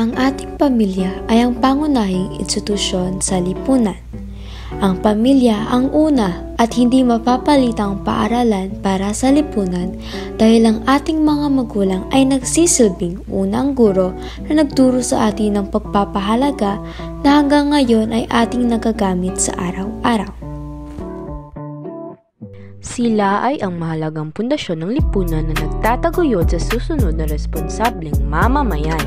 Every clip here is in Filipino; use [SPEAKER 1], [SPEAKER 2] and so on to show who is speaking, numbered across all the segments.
[SPEAKER 1] Ang ating pamilya ay ang pangunahing institusyon sa lipunan. Ang pamilya ang una at hindi mapapalitang paaralan para sa lipunan dahil ang ating mga magulang ay nagsisilbing unang guro na nagturo sa atin ng pagpapahalaga na hanggang ngayon ay ating nagagamit sa araw-araw.
[SPEAKER 2] Sila ay ang mahalagang pundasyon ng lipunan na nagtataguyod sa susunod na responsableng mamamayan.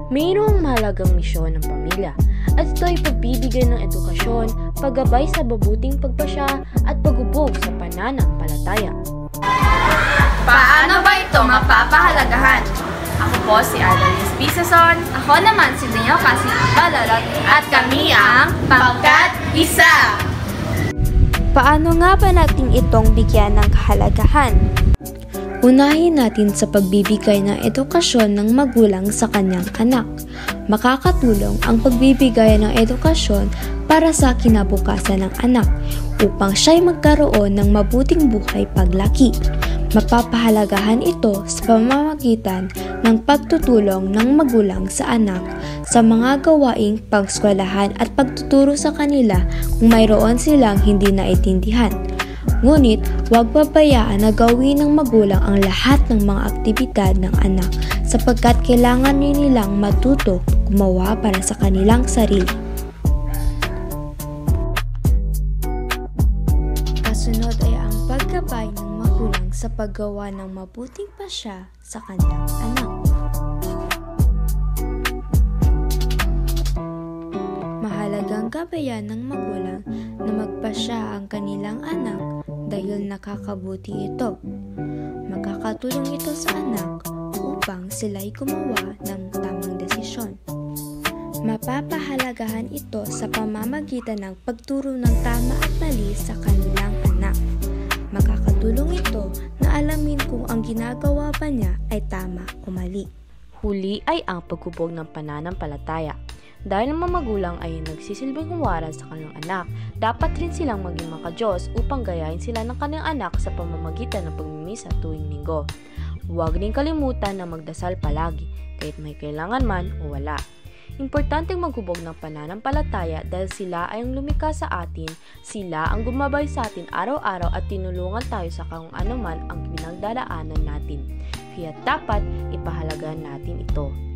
[SPEAKER 2] Mayroong mahalagang misyon ng pamilya at ito ay pagbibigay ng edukasyon, paggabay sa mabuting pagpasya at paghubog sa pananampalataya.
[SPEAKER 3] Paano ba ito mapapahalagahan? Ako po si Adalis Pisason. Ako naman si Daniel Cassie Balalot. At kami ang Pagkat Isa!
[SPEAKER 4] Paano nga ba natin itong bigyan ng kahalagahan?
[SPEAKER 1] Unahin natin sa pagbibigay ng edukasyon ng magulang sa kanyang anak. Makakatulong ang pagbibigay ng edukasyon para sa kinabukasan ng anak upang siya'y magkaroon ng mabuting buhay paglaki. Mapapahalagahan ito sa pamamagitan ng pagtutulong ng magulang sa anak sa mga gawaing pangskwelahan at pagtuturo sa kanila kung mayroon silang hindi naintindihan. Ngunit, huwag pabayaan na gawin ng magulang ang lahat ng mga aktibidad ng anak sapagkat kailangan nilang matuto gumawa para sa kanilang sarili. Kasunod ay ang paggabay ng magulang sa paggawa ng mabuting pasya sa kanyang anak. Mahalagang gabayan ng magulang na magpasya ang kanilang anak dahil nakakabuti ito. Makakatulong ito sa anak upang sila'y gumawa ng tamang desisyon. Mapapahalagahan ito sa pamamagitan ng pagturo ng tama at mali sa kanilang anak. Makakatulong ito na alamin kung ang ginagawa ba niya ay tama o mali.
[SPEAKER 2] Huli ay ang paghubog ng pananampalataya. Dahil ang mga magulang ay nagsisilbing huwaran sa kanilang anak, dapat rin silang maging makadiyos upang gayahin sila ng kanilang anak sa pamamagitan ng pagmimisa tuwing linggo. Huwag rin kalimutan na magdasal palagi, kahit may kailangan man o wala. Importanteng maghubog ng pananampalataya dahil sila ay ang lumikha sa atin, sila ang gumabay sa atin araw-araw at tinulungan tayo sa kung anuman ang pinagdadaanan natin. Kaya dapat ipahalagaan natin ito.